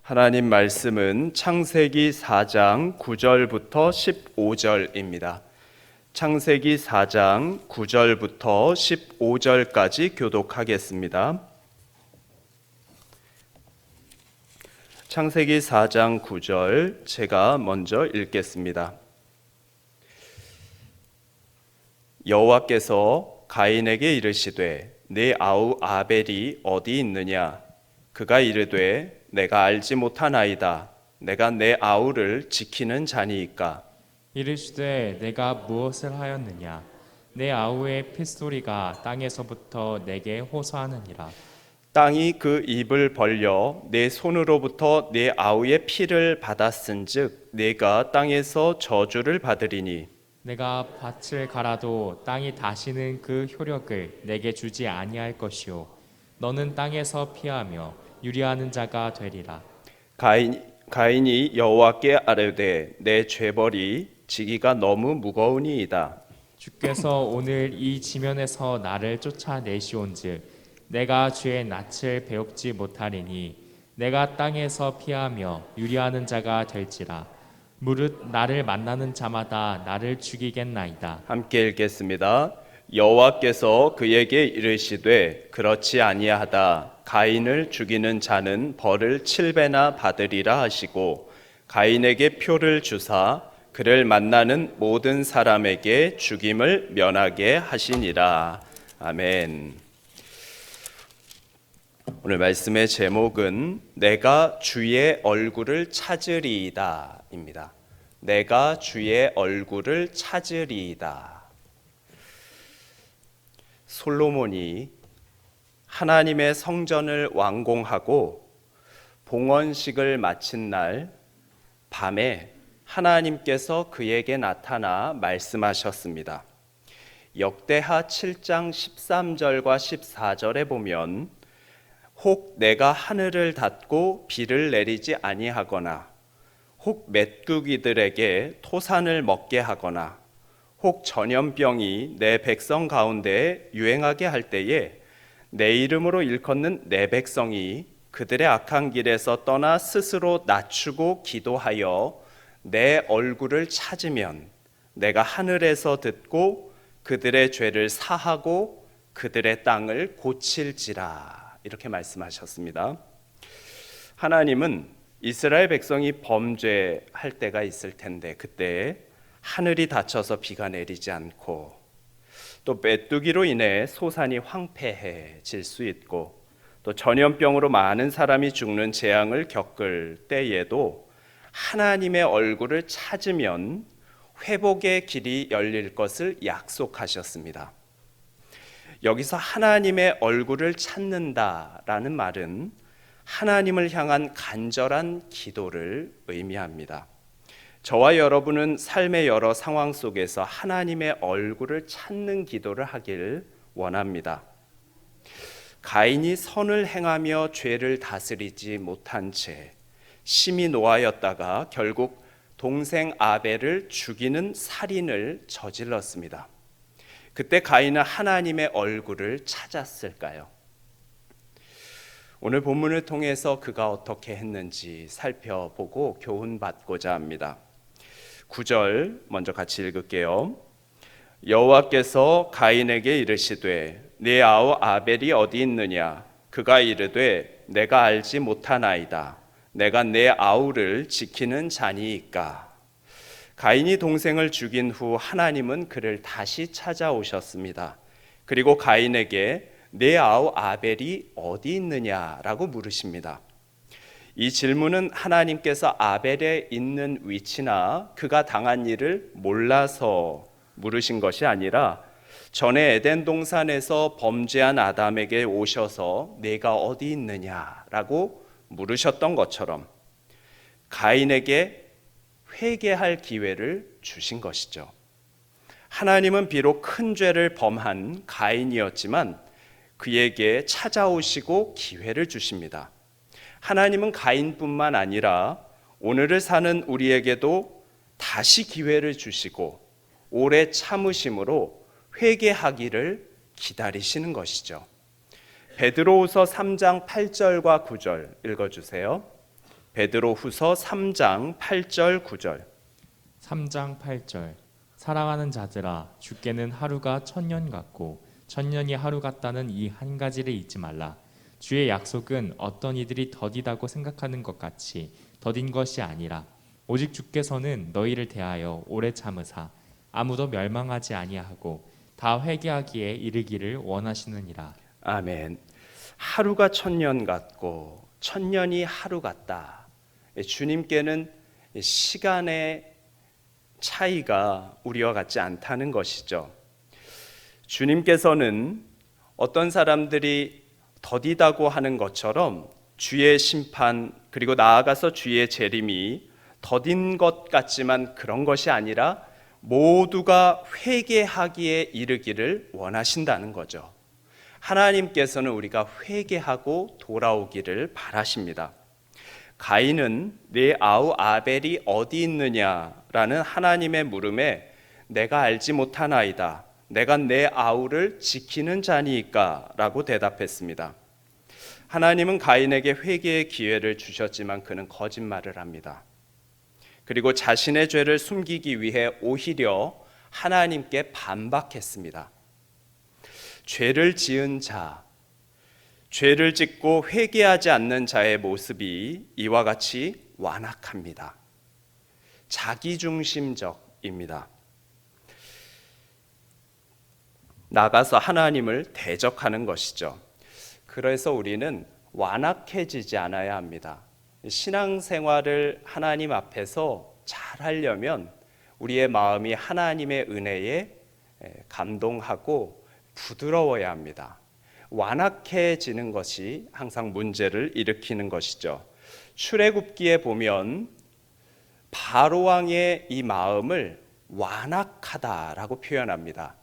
하나님 말씀은 창세기 4장 9절부터 15절입니다. 창세기 4장 9절부터 15절까지 교독하겠습니다. 창세기 4장 9절 제가 먼저 읽겠습니다. 여호와께서 가인에게 이르시되 네 아우 아벨이 어디 있느냐? 그가 이르되 내가 알지 못하나이다. 내가 내 아우를 지키는 자니이까. 이르시되 내가 무엇을 하였느냐? 내 아우의 핏소리가 땅에서부터 내게 호소하느니라. 땅이 그 입을 벌려 내 손으로부터 내 아우의 피를 받았은즉 내가 땅에서 저주를 받으리니 내가 밭을 갈아도 땅이 다시는 그 효력을 내게 주지 아니할 것이요 너는 땅에서 피하며 유리하는 자가 되리라. 가인이 여호와께 아뢰되 내 죄벌이 지기가 너무 무거우니이다. 주께서 오늘 이 지면에서 나를 쫓아내시온즉 내가 주의 낯을 배웁지 못하리니 내가 땅에서 피하며 유리하는 자가 될지라. 무릇 나를 만나는 자마다 나를 죽이겠나이다. 함께 읽겠습니다. 여호와께서 그에게 이르시되 그렇지 아니하다. 가인을 죽이는 자는 벌을 7배나 받으리라 하시고 가인에게 표를 주사 그를 만나는 모든 사람에게 죽임을 면하게 하시니라. 아멘. 오늘 말씀의 제목은 내가 주의 얼굴을 찾으리이다 입니다. 내가 주의 얼굴을 찾으리이다. 솔로몬이 하나님의 성전을 완공하고 봉헌식을 마친 날 밤에 하나님께서 그에게 나타나 말씀하셨습니다. 역대하 7장 13절과 14절에 보면 혹 내가 하늘을 닫고 비를 내리지 아니하거나 혹 메뚜기들에게 토산을 먹게 하거나 혹 전염병이 내 백성 가운데 유행하게 할 때에 내 이름으로 일컫는 내 백성이 그들의 악한 길에서 떠나 스스로 낮추고 기도하여 내 얼굴을 찾으면 내가 하늘에서 듣고 그들의 죄를 사하고 그들의 땅을 고칠지라. 이렇게 말씀하셨습니다. 하나님은 이스라엘 백성이 범죄할 때가 있을 텐데 그때 하늘이 닫혀서 비가 내리지 않고 또 메뚜기로 인해 소산이 황폐해질 수 있고 또 전염병으로 많은 사람이 죽는 재앙을 겪을 때에도 하나님의 얼굴을 찾으면 회복의 길이 열릴 것을 약속하셨습니다. 여기서 하나님의 얼굴을 찾는다라는 말은 하나님을 향한 간절한 기도를 의미합니다. 저와 여러분은 삶의 여러 상황 속에서 하나님의 얼굴을 찾는 기도를 하길 원합니다. 가인이 선을 행하며 죄를 다스리지 못한 채 심히 노하였다가 결국 동생 아벨을 죽이는 살인을 저질렀습니다. 그때 가인은 하나님의 얼굴을 찾았을까요? 오늘 본문을 통해서 그가 어떻게 했는지 살펴보고 교훈받고자 합니다. 9절 먼저 같이 읽을게요. 여호와께서 가인에게 이르시되 네 아우 아벨이 어디 있느냐? 그가 이르되 내가 알지 못하나이다. 내가 내 아우를 지키는 자니이까. 가인이 동생을 죽인 후 하나님은 그를 다시 찾아오셨습니다. 그리고 가인에게 내 아우 아벨이 어디 있느냐라고 물으십니다. 이 질문은 하나님께서 아벨에 있는 위치나 그가 당한 일을 몰라서 물으신 것이 아니라 전에 에덴 동산에서 범죄한 아담에게 오셔서 내가 어디 있느냐라고 물으셨던 것처럼 가인에게 회개할 기회를 주신 것이죠. 하나님은 비록 큰 죄를 범한 가인이었지만 그에게 찾아오시고 기회를 주십니다. 하나님은 가인뿐만 아니라 오늘을 사는 우리에게도 다시 기회를 주시고 오래 참으심으로 회개하기를 기다리시는 것이죠. 베드로후서 3장 8절과 9절 읽어주세요. 베드로후서 3장 8절 9절. 3장 8절. 사랑하는 자들아, 주께는 하루가 천년 같고 천년이 하루 같다는 이 한 가지를 잊지 말라. 주의 약속은 어떤 이들이 더디다고 생각하는 것 같이 더딘 것이 아니라 오직 주께서는 너희를 대하여 오래 참으사 아무도 멸망하지 아니하고 다 회개하기에 이르기를 원하시느니라. 아멘. 하루가 천년 같고 천년이 하루 같다. 주님께는 시간의 차이가 우리와 같지 않다는 것이죠. 주님께서는 어떤 사람들이 더디다고 하는 것처럼 주의 심판 그리고 나아가서 주의 재림이 더딘 것 같지만 그런 것이 아니라 모두가 회개하기에 이르기를 원하신다는 거죠. 하나님께서는 우리가 회개하고 돌아오기를 바라십니다. 가인은 내 아우 아벨이 어디 있느냐라는 하나님의 물음에 내가 알지 못하나이다. 내가 내 아우를 지키는 자니까 라고 대답했습니다. 하나님은 가인에게 회개의 기회를 주셨지만 그는 거짓말을 합니다. 그리고 자신의 죄를 숨기기 위해 오히려 하나님께 반박했습니다. 죄를 지은 자, 죄를 짓고 회개하지 않는 자의 모습이 이와 같이 완악합니다. 자기중심적입니다. 나가서 하나님을 대적하는 것이죠. 그래서 우리는 완악해지지 않아야 합니다. 신앙생활을 하나님 앞에서 잘 하려면 우리의 마음이 하나님의 은혜에 감동하고 부드러워야 합니다. 완악해지는 것이 항상 문제를 일으키는 것이죠. 출애굽기에 보면 바로왕의 이 마음을 완악하다라고 표현합니다.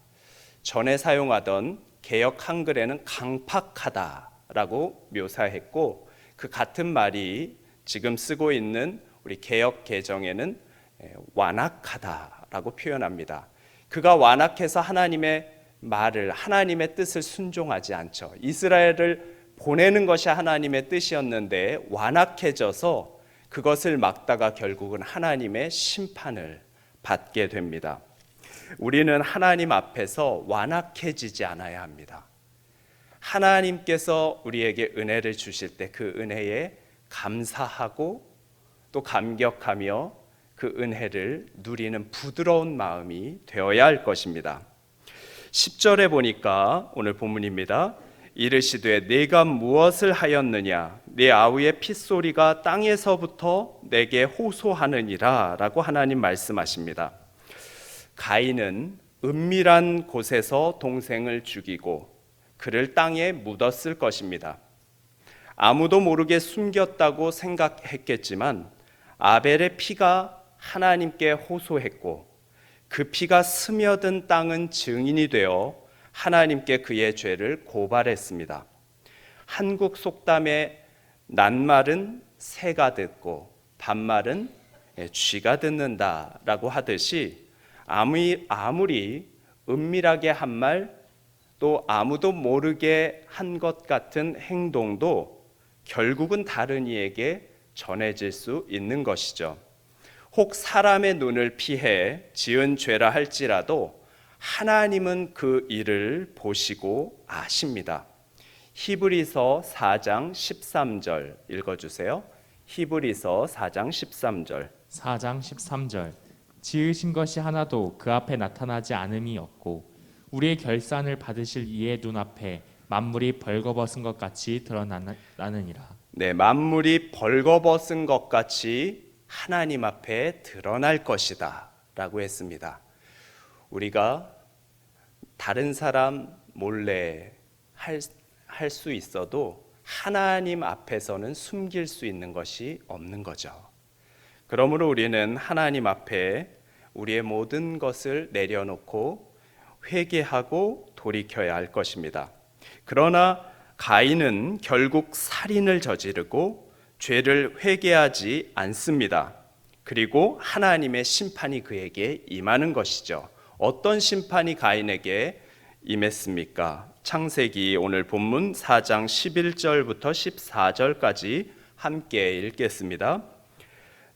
전에 사용하던 개역 한글에는 강팍하다라고 묘사했고 그 같은 말이 지금 쓰고 있는 우리 개역 개정에는 완악하다라고 표현합니다. 그가 완악해서 하나님의 말을 하나님의 뜻을 순종하지 않죠. 이스라엘을 보내는 것이 하나님의 뜻이었는데 완악해져서 그것을 막다가 결국은 하나님의 심판을 받게 됩니다. 우리는 하나님 앞에서 완악해지지 않아야 합니다. 하나님께서 우리에게 은혜를 주실 때 그 은혜에 감사하고 또 감격하며 그 은혜를 누리는 부드러운 마음이 되어야 할 것입니다. 10절에 보니까 오늘 본문입니다. 이르시되 내가 무엇을 하였느냐 내 아우의 핏소리가 땅에서부터 내게 호소하느니라 라고 하나님 말씀하십니다. 가인은 은밀한 곳에서 동생을 죽이고 그를 땅에 묻었을 것입니다. 아무도 모르게 숨겼다고 생각했겠지만 아벨의 피가 하나님께 호소했고 그 피가 스며든 땅은 증인이 되어 하나님께 그의 죄를 고발했습니다. 한국 속담에 낱말은 새가 듣고 반말은 쥐가 듣는다라고 하듯이 아무리 은밀하게 한 말 또 아무도 모르게 한 것 같은 행동도 결국은 다른 이에게 전해질 수 있는 것이죠. 혹 사람의 눈을 피해 지은 죄라 할지라도 하나님은 그 일을 보시고 아십니다. 히브리서 4장 13절 읽어주세요. 히브리서 4장 13절. 4장 13절. 지으신 것이 하나도 그 앞에 나타나지 않음이 없고 우리의 결산을 받으실 이의 눈앞에 만물이 벌거벗은 것 같이 드러나느니라. 네, 만물이 벌거벗은 것 같이 하나님 앞에 드러날 것이다 라고 했습니다. 우리가 다른 사람 몰래 할 수 있어도 하나님 앞에서는 숨길 수 있는 것이 없는 거죠. 그러므로 우리는 하나님 앞에 우리의 모든 것을 내려놓고 회개하고 돌이켜야 할 것입니다. 그러나 가인은 결국 살인을 저지르고 죄를 회개하지 않습니다. 그리고 하나님의 심판이 그에게 임하는 것이죠. 어떤 심판이 가인에게 임했습니까? 창세기 오늘 본문 4장 11절부터 14절까지 함께 읽겠습니다.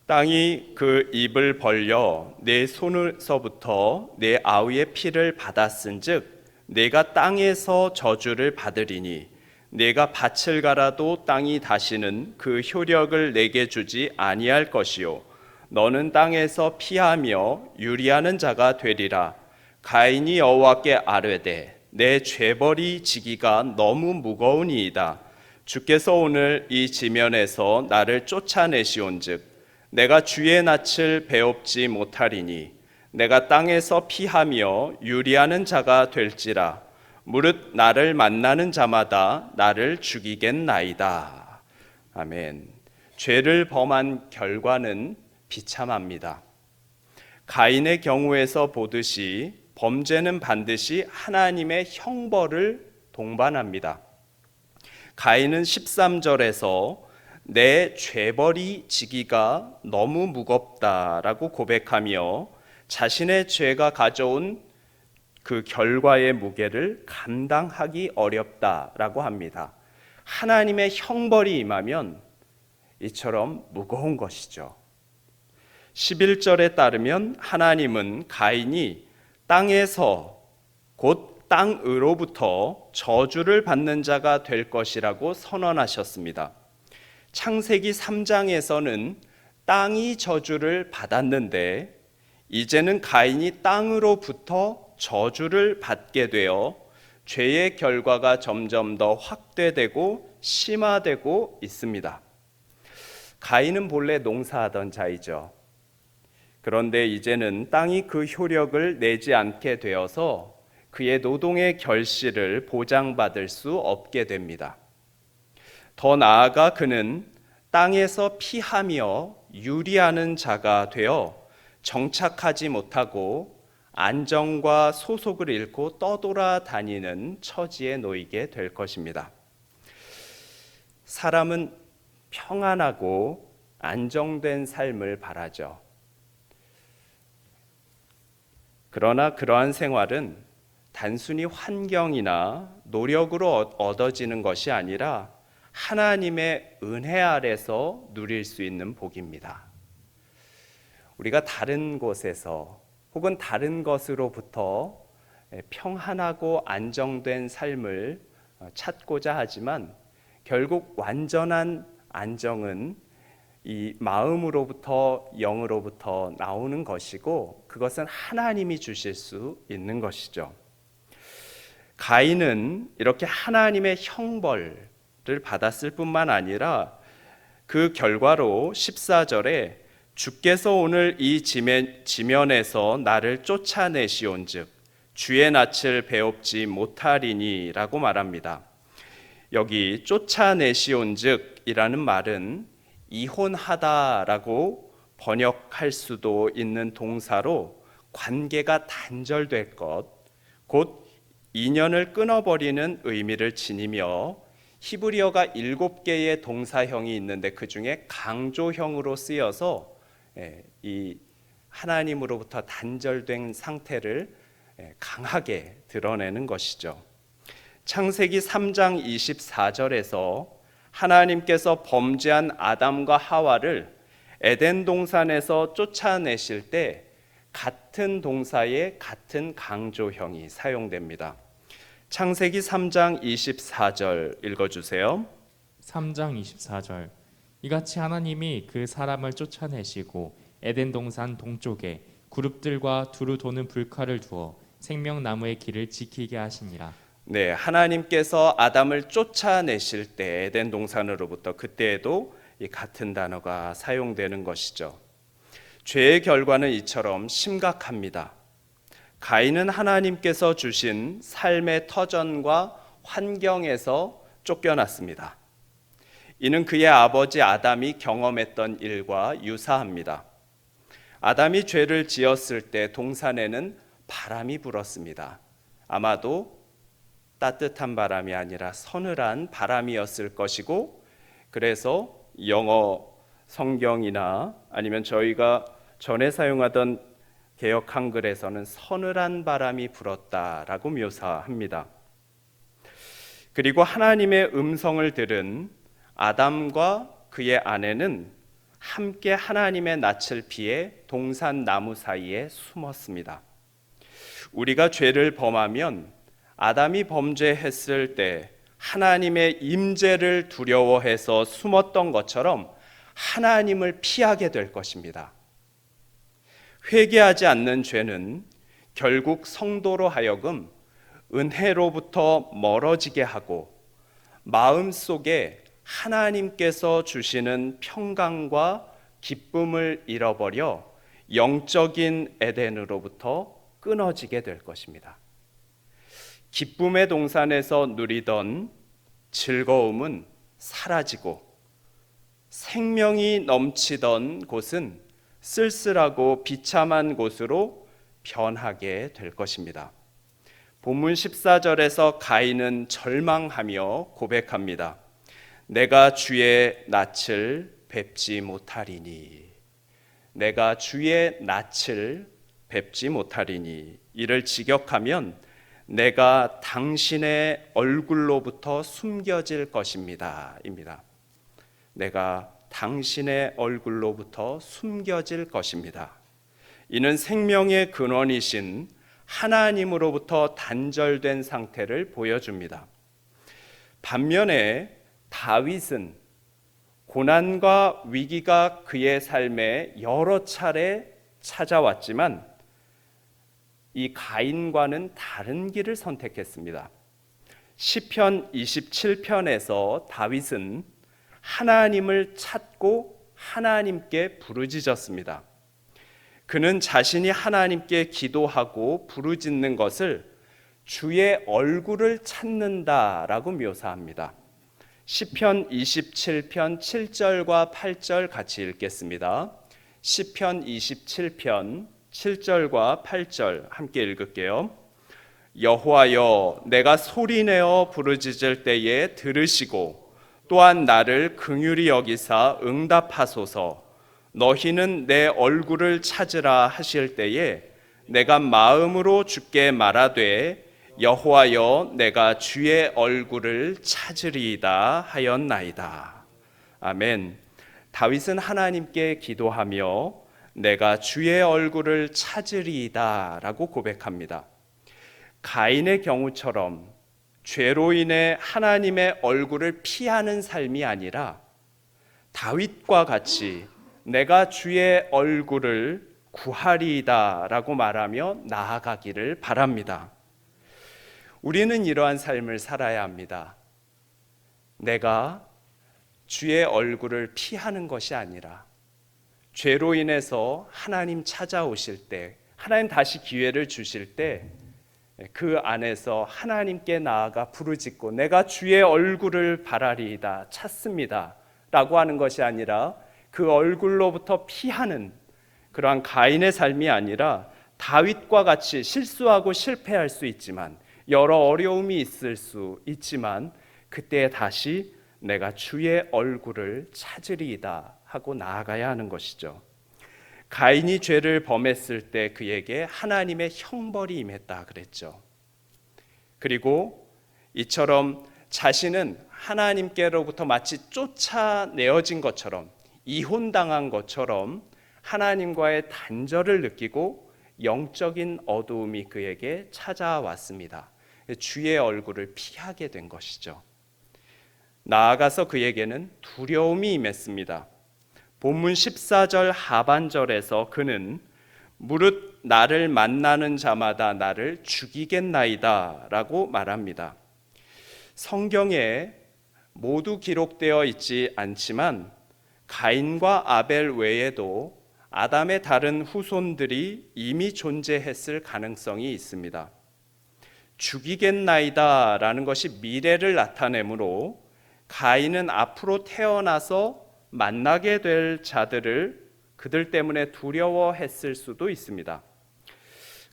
땅이 그 입을 벌려 내 손에서부터 내 아우의 피를 받았은즉 내가 땅에서 저주를 받으리니 내가 밭을 갈아도 땅이 다시는 그 효력을 내게 주지 아니할 것이요 너는 땅에서 피하며 유리하는 자가 되리라. 가인이 여호와께 아뢰되 내 죄벌이 지기가 너무 무거우니이다. 주께서 오늘 이 지면에서 나를 쫓아내시온즉 내가 주의 낯을 배웁지 못하리니 내가 땅에서 피하며 유리하는 자가 될지라. 무릇 나를 만나는 자마다 나를 죽이겠나이다. 아멘. 죄를 범한 결과는 비참합니다. 가인의 경우에서 보듯이 범죄는 반드시 하나님의 형벌을 동반합니다. 가인은 13절에서 내 죄벌이 지기가 너무 무겁다라고 고백하며 자신의 죄가 가져온 그 결과의 무게를 감당하기 어렵다라고 합니다. 하나님의 형벌이 임하면 이처럼 무거운 것이죠. 11절에 따르면 하나님은 가인이 땅에서 곧 땅으로부터 저주를 받는 자가 될 것이라고 선언하셨습니다. 창세기 3장에서는 땅이 저주를 받았는데 이제는 가인이 땅으로부터 저주를 받게 되어 죄의 결과가 점점 더 확대되고 심화되고 있습니다. 가인은 본래 농사하던 자이죠. 그런데 이제는 땅이 그 효력을 내지 않게 되어서 그의 노동의 결실을 보장받을 수 없게 됩니다. 더 나아가 그는 땅에서 피하며 유리하는 자가 되어 정착하지 못하고 안정과 소속을 잃고 떠돌아다니는 처지에 놓이게 될 것입니다. 사람은 평안하고 안정된 삶을 바라죠. 그러나 그러한 생활은 단순히 환경이나 노력으로 얻어지는 것이 아니라 하나님의 은혜 아래서 누릴 수 있는 복입니다. 우리가 다른 곳에서 혹은 다른 것으로부터 평안하고 안정된 삶을 찾고자 하지만 결국 완전한 안정은 이 마음으로부터 영으로부터 나오는 것이고 그것은 하나님이 주실 수 있는 것이죠. 가인은 이렇게 하나님의 형벌을 받았을 뿐만 아니라 그 결과로 14절에 주께서 오늘 이 지면에서 나를 쫓아내시온즉 주의 낯을 배웁지 못하리니 라고 말합니다. 여기 쫓아내시온즉 이라는 말은 이혼하다라고 번역할 수도 있는 동사로 관계가 단절될 것, 곧 인연을 끊어버리는 의미를 지니며 히브리어가 7개의 동사형이 있는데 그 중에 강조형으로 쓰여서 이 하나님으로부터 단절된 상태를 강하게 드러내는 것이죠. 창세기 3장 24절에서 하나님께서 범죄한 아담과 하와를 에덴 동산에서 쫓아내실 때 같은 동사의 같은 강조형이 사용됩니다. 창세기 3장 24절 읽어주세요. 3장 24절 이같이 하나님이 그 사람을 쫓아내시고 에덴 동산 동쪽에 그룹들과 두루 도는 불칼을 두어 생명나무의 길을 지키게 하시니라. 네, 하나님께서 아담을 쫓아내실 때 에덴 동산으로부터 그때에도 이 같은 단어가 사용되는 것이죠. 죄의 결과는 이처럼 심각합니다. 가인은 하나님께서 주신 삶의 터전과 환경에서 쫓겨났습니다. 이는 그의 아버지 아담이 경험했던 일과 유사합니다. 아담이 죄를 지었을 때 동산에는 바람이 불었습니다. 아마도 따뜻한 바람이 아니라 서늘한 바람이었을 것이고 그래서 영어 성경이나 아니면 저희가 전에 사용하던 개역 한글에서는 서늘한 바람이 불었다라고 묘사합니다. 그리고 하나님의 음성을 들은 아담과 그의 아내는 함께 하나님의 낯을 피해 동산 나무 사이에 숨었습니다. 우리가 죄를 범하면 아담이 범죄했을 때 하나님의 임재를 두려워해서 숨었던 것처럼 하나님을 피하게 될 것입니다. 회개하지 않는 죄는 결국 성도로 하여금 은혜로부터 멀어지게 하고 마음속에 하나님께서 주시는 평강과 기쁨을 잃어버려 영적인 에덴으로부터 끊어지게 될 것입니다. 기쁨의 동산에서 누리던 즐거움은 사라지고 생명이 넘치던 곳은 쓸쓸하고 비참한 곳으로 변하게 될 것입니다. 본문 14절에서 가인은 절망하며 고백합니다. 내가 주의 낯을 뵙지 못하리니, 내가 주의 낯을 뵙지 못하리니, 이를 직역하면 내가 당신의 얼굴로부터 숨겨질 것입니다 입니다. 내가 당신의 얼굴로부터 숨겨질 것입니다. 이는 생명의 근원이신 하나님으로부터 단절된 상태를 보여줍니다. 반면에 다윗은 고난과 위기가 그의 삶에 여러 차례 찾아왔지만 이 가인과는 다른 길을 선택했습니다. 시편 27편에서 다윗은 하나님을 찾고 하나님께 부르짖었습니다. 그는 자신이 하나님께 기도하고 부르짖는 것을 주의 얼굴을 찾는다라고 묘사합니다. 시편 27편 7절과 8절 같이 읽겠습니다. 시편 27편 7절과 8절 함께 읽을게요. 여호와여, 내가 소리내어 부르짖을 때에 들으시고 또한 나를 긍휼히 여기사 응답하소서. 너희는 내 얼굴을 찾으라 하실 때에 내가 마음으로 주께 말하되 여호와여, 내가 주의 얼굴을 찾으리이다 하였나이다. 아멘. 다윗은 하나님께 기도하며 내가 주의 얼굴을 찾으리이다 라고 고백합니다. 가인의 경우처럼 죄로 인해 하나님의 얼굴을 피하는 삶이 아니라 다윗과 같이 내가 주의 얼굴을 구하리이다 라고 말하며 나아가기를 바랍니다. 우리는 이러한 삶을 살아야 합니다. 내가 주의 얼굴을 피하는 것이 아니라 죄로 인해서 하나님 찾아오실 때, 하나님 다시 기회를 주실 때 그 안에서 하나님께 나아가 부르짖고 내가 주의 얼굴을 바라리이다, 찾습니다 라고 하는 것이 아니라 그 얼굴로부터 피하는 그러한 가인의 삶이 아니라 다윗과 같이 실수하고 실패할 수 있지만, 여러 어려움이 있을 수 있지만 그때 다시 내가 주의 얼굴을 찾으리이다 하고 나아가야 하는 것이죠. 가인이 죄를 범했을 때 그에게 하나님의 형벌이 임했다 그랬죠. 그리고 이처럼 자신은 하나님께로부터 마치 쫓아내어진 것처럼, 이혼당한 것처럼 하나님과의 단절을 느끼고 영적인 어두움이 그에게 찾아왔습니다. 주의 얼굴을 피하게 된 것이죠. 나아가서 그에게는 두려움이 임했습니다. 본문 14절 하반절에서 그는 무릇 나를 만나는 자마다 나를 죽이겠나이다 라고 말합니다. 성경에 모두 기록되어 있지 않지만 가인과 아벨 외에도 아담의 다른 후손들이 이미 존재했을 가능성이 있습니다. 죽이겠나이다 라는 것이 미래를 나타내므로 가인은 앞으로 태어나서 만나게 될 자들을 그들 때문에 두려워했을 수도 있습니다.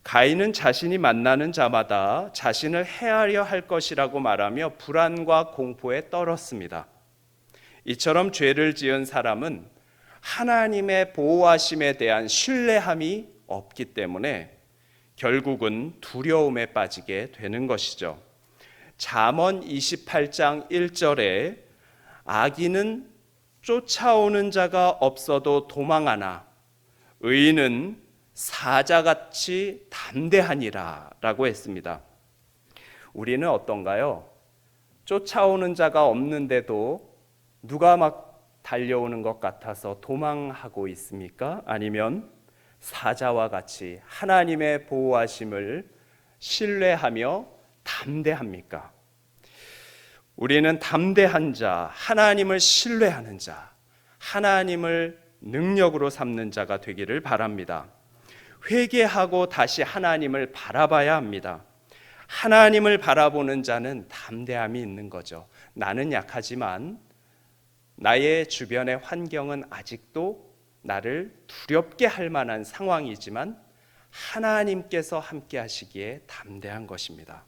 가인은 자신이 만나는 자마다 자신을 해하려 할 것이라고 말하며 불안과 공포에 떨었습니다. 이처럼 죄를 지은 사람은 하나님의 보호하심에 대한 신뢰함이 없기 때문에 결국은 두려움에 빠지게 되는 것이죠. 잠언 28장 1절에 아기는 쫓아오는 자가 없어도 도망하나 의인은 사자같이 담대하니라 라고 했습니다. 우리는 어떤가요? 쫓아오는 자가 없는데도 누가 막 달려오는 것 같아서 도망하고 있습니까? 아니면 사자와 같이 하나님의 보호하심을 신뢰하며 담대합니까? 우리는 담대한 자, 하나님을 신뢰하는 자, 하나님을 능력으로 삼는 자가 되기를 바랍니다. 회개하고 다시 하나님을 바라봐야 합니다. 하나님을 바라보는 자는 담대함이 있는 거죠. 나는 약하지만 나의 주변의 환경은 아직도 나를 두렵게 할 만한 상황이지만 하나님께서 함께 하시기에 담대한 것입니다.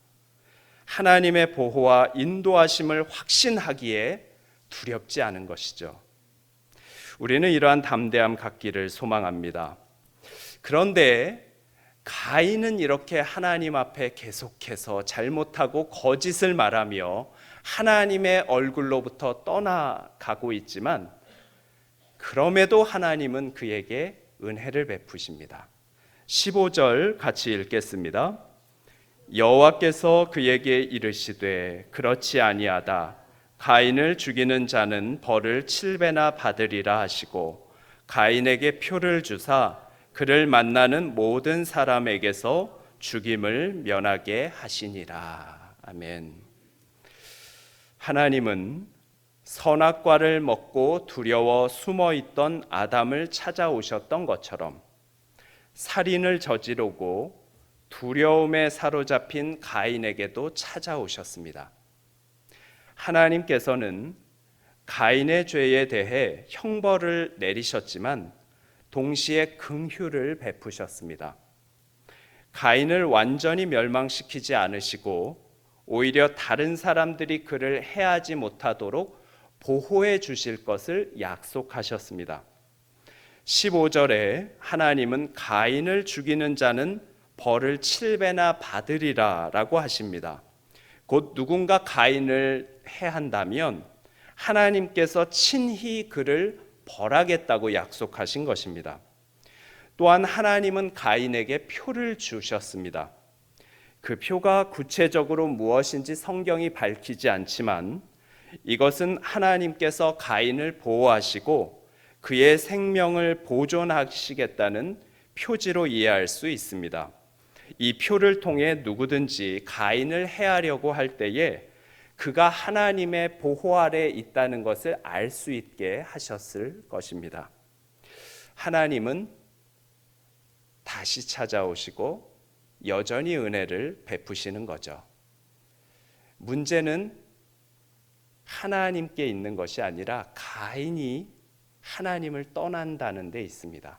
하나님의 보호와 인도하심을 확신하기에 두렵지 않은 것이죠. 우리는 이러한 담대함 갖기를 소망합니다. 그런데 가인은 이렇게 하나님 앞에 계속해서 잘못하고 거짓을 말하며 하나님의 얼굴로부터 떠나가고 있지만 그럼에도 하나님은 그에게 은혜를 베푸십니다. 15절 같이 읽겠습니다. 여호와께서 그에게 이르시되 그렇지 아니하다. 가인을 죽이는 자는 벌을 7배나 받으리라 하시고 가인에게 표를 주사 그를 만나는 모든 사람에게서 죽임을 면하게 하시니라. 아멘. 하나님은 선악과를 먹고 두려워 숨어있던 아담을 찾아오셨던 것처럼 살인을 저지르고 두려움에 사로잡힌 가인에게도 찾아오셨습니다. 하나님께서는 가인의 죄에 대해 형벌을 내리셨지만 동시에 긍휼을 베푸셨습니다. 가인을 완전히 멸망시키지 않으시고 오히려 다른 사람들이 그를 해하지 못하도록 보호해 주실 것을 약속하셨습니다. 15절에 하나님은 가인을 죽이는 자는 벌을 7배나 받으리라 라고 하십니다. 곧 누군가 가인을 해한다면 하나님께서 친히 그를 벌하겠다고 약속하신 것입니다. 또한 하나님은 가인에게 표를 주셨습니다. 그 표가 구체적으로 무엇인지 성경이 밝히지 않지만 이것은 하나님께서 가인을 보호하시고 그의 생명을 보존하시겠다는 표지로 이해할 수 있습니다. 이 표를 통해 누구든지 가인을 해하려고 할 때에 그가 하나님의 보호 아래 있다는 것을 알 수 있게 하셨을 것입니다. 하나님은 다시 찾아오시고 여전히 은혜를 베푸시는 거죠. 문제는 하나님께 있는 것이 아니라 가인이 하나님을 떠난다는 데 있습니다.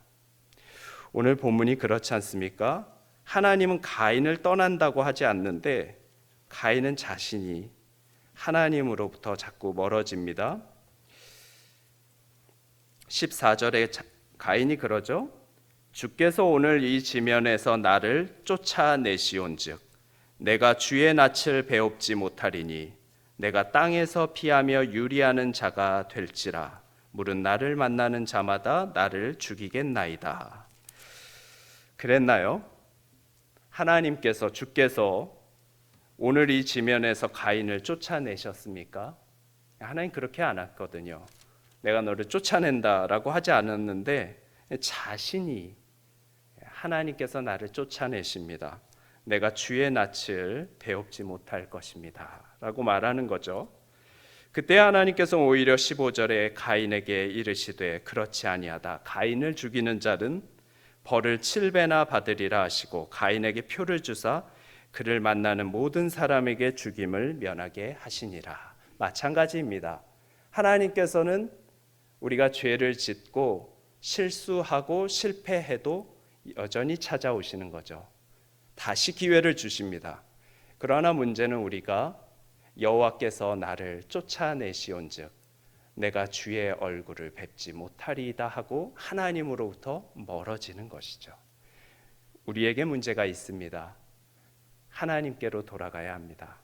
오늘 본문이 그렇지 않습니까? 하나님은 가인을 떠난다고 하지 않는데 가인은 자신이 하나님으로부터 자꾸 멀어집니다. 14절에 가인이 그러죠. 주께서 오늘 이 지면에서 나를 쫓아내시온즉 내가 주의 낯을 배웁지 못하리니 내가 땅에서 피하며 유리하는 자가 될지라 물은 나를 만나는 자마다 나를 죽이겠나이다. 그랬나요? 하나님께서 주께서 오늘 이 지면에서 가인을 쫓아내셨습니까? 하나님 그렇게 안 했거든요. 내가 너를 쫓아낸다라고 하지 않았는데 자신이 하나님께서 나를 쫓아내십니다. 내가 주의 낯을 배웁지 못할 것입니다. 라고 말하는 거죠. 그때 하나님께서 오히려 15절에 가인에게 이르시되 그렇지 아니하다. 가인을 죽이는 자는 벌을 7배나 받으리라 하시고 가인에게 표를 주사 그를 만나는 모든 사람에게 죽임을 면하게 하시니라. 마찬가지입니다. 하나님께서는 우리가 죄를 짓고 실수하고 실패해도 여전히 찾아오시는 거죠. 다시 기회를 주십니다. 그러나 문제는 우리가 여호와께서 나를 쫓아내시온즉 내가 주의 얼굴을 뵙지 못하리이다 하고 하나님으로부터 멀어지는 것이죠. 우리에게 문제가 있습니다. 하나님께로 돌아가야 합니다.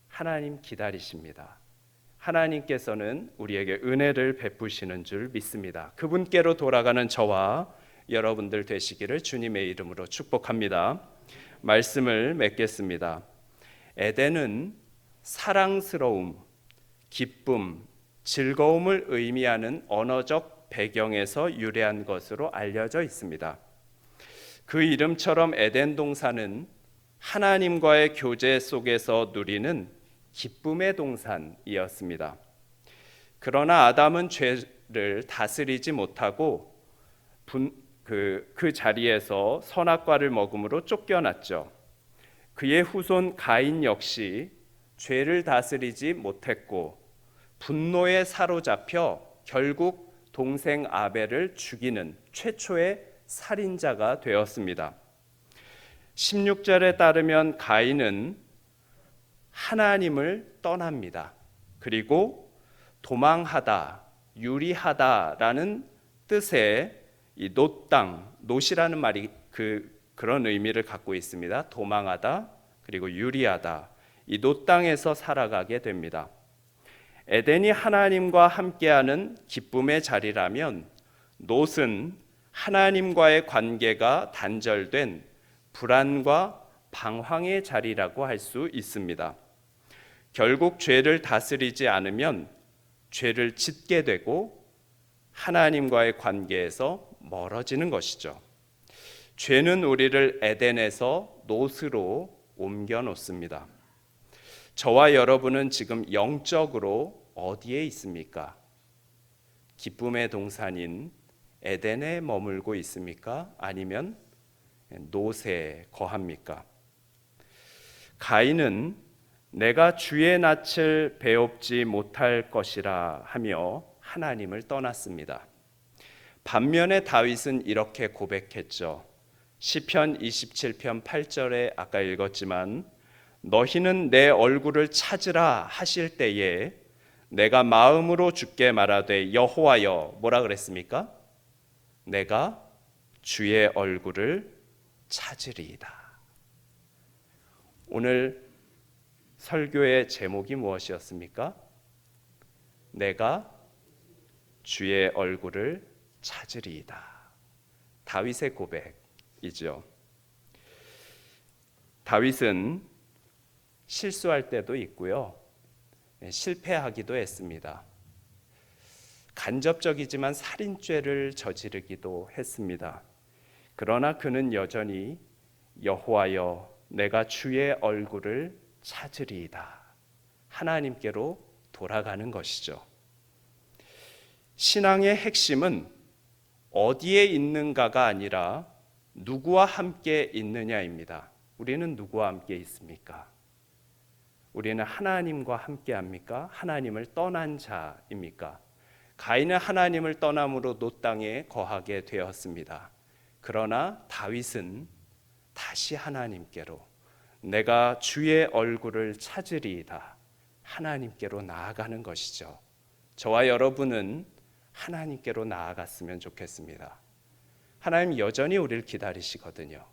하나님 기다리십니다. 하나님께서는 우리에게 은혜를 베푸시는 줄 믿습니다. 그분께로 돌아가는 저와 여러분들 되시기를 주님의 이름으로 축복합니다. 말씀을 맺겠습니다. 에덴은 사랑스러움, 기쁨, 즐거움을 의미하는 언어적 배경에서 유래한 것으로 알려져 있습니다. 그 이름처럼 에덴 동산은 하나님과의 교제 속에서 누리는 기쁨의 동산이었습니다. 그러나 아담은 죄를 다스리지 못하고 그 자리에서 선악과를 먹음으로 쫓겨났죠. 그의 후손 가인 역시 죄를 다스리지 못했고 분노에 사로잡혀 결국 동생 아벨을 죽이는 최초의 살인자가 되었습니다. 16절에 따르면 가인은 하나님을 떠납니다. 그리고 도망하다, 유리하다라는 뜻의 이 놋땅, 놋이라는 말이 그런 의미를 갖고 있습니다. 도망하다, 그리고 유리하다. 이 놋땅에서 살아가게 됩니다. 에덴이 하나님과 함께하는 기쁨의 자리라면 놋은 하나님과의 관계가 단절된 불안과 방황의 자리라고 할 수 있습니다. 결국 죄를 다스리지 않으면 죄를 짓게 되고 하나님과의 관계에서 멀어지는 것이죠. 죄는 우리를 에덴에서 놋으로 옮겨 놓습니다. 저와 여러분은 지금 영적으로 어디에 있습니까? 기쁨의 동산인 에덴에 머물고 있습니까? 아니면 놋에 거합니까? 가인은 내가 주의 낯을 배웁지 못할 것이라 하며 하나님을 떠났습니다. 반면에 다윗은 이렇게 고백했죠. 시편 27편 8절에 아까 읽었지만 너희는 내 얼굴을 찾으라 하실 때에 내가 마음으로 주께 말하되 여호와여 뭐라 그랬습니까? 내가 주의 얼굴을 찾으리이다. 오늘 설교의 제목이 무엇이었습니까? 내가 주의 얼굴을 찾으리이다. 다윗의 고백이죠. 다윗은 실수할 때도 있고요. 실패하기도 했습니다. 간접적이지만 살인죄를 저지르기도 했습니다. 그러나 그는 여전히 여호와여 내가 주의 얼굴을 찾으리이다. 하나님께로 돌아가는 것이죠. 신앙의 핵심은 어디에 있는가가 아니라 누구와 함께 있느냐입니다. 우리는 누구와 함께 있습니까? 우리는 하나님과 함께 합니까? 하나님을 떠난 자입니까? 가인은 하나님을 떠남으로 놋 땅에 거하게 되었습니다. 그러나 다윗은 다시 하나님께로 내가 주의 얼굴을 찾으리이다. 하나님께로 나아가는 것이죠. 저와 여러분은 하나님께로 나아갔으면 좋겠습니다. 하나님 여전히 우리를 기다리시거든요.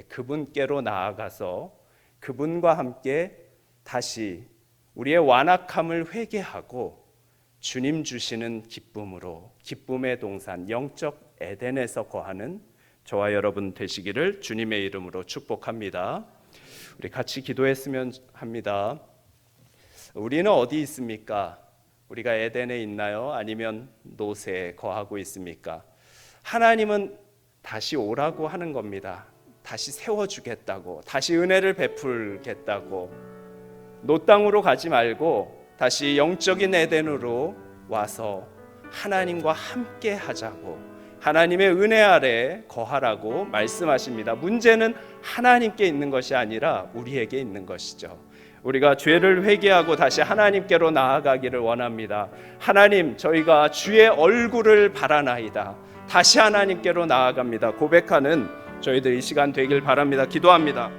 그분께로 나아가서 그분과 함께 다시 우리의 완악함을 회개하고 주님 주시는 기쁨으로 기쁨의 동산 영적 에덴에서 거하는 저와 여러분 되시기를 주님의 이름으로 축복합니다. 우리 같이 기도했으면 합니다. 우리는 어디 있습니까? 우리가 에덴에 있나요? 아니면 놋에 거하고 있습니까? 하나님은 다시 오라고 하는 겁니다. 다시 세워주겠다고, 다시 은혜를 베풀겠다고. 놋 땅으로 가지 말고 다시 영적인 에덴으로 와서 하나님과 함께 하자고, 하나님의 은혜 아래 거하라고 말씀하십니다. 문제는 하나님께 있는 것이 아니라 우리에게 있는 것이죠. 우리가 죄를 회개하고 다시 하나님께로 나아가기를 원합니다. 하나님, 저희가 주의 얼굴을 바라나이다. 다시 하나님께로 나아갑니다. 고백하는 저희들 이 시간 되길 바랍니다. 기도합니다.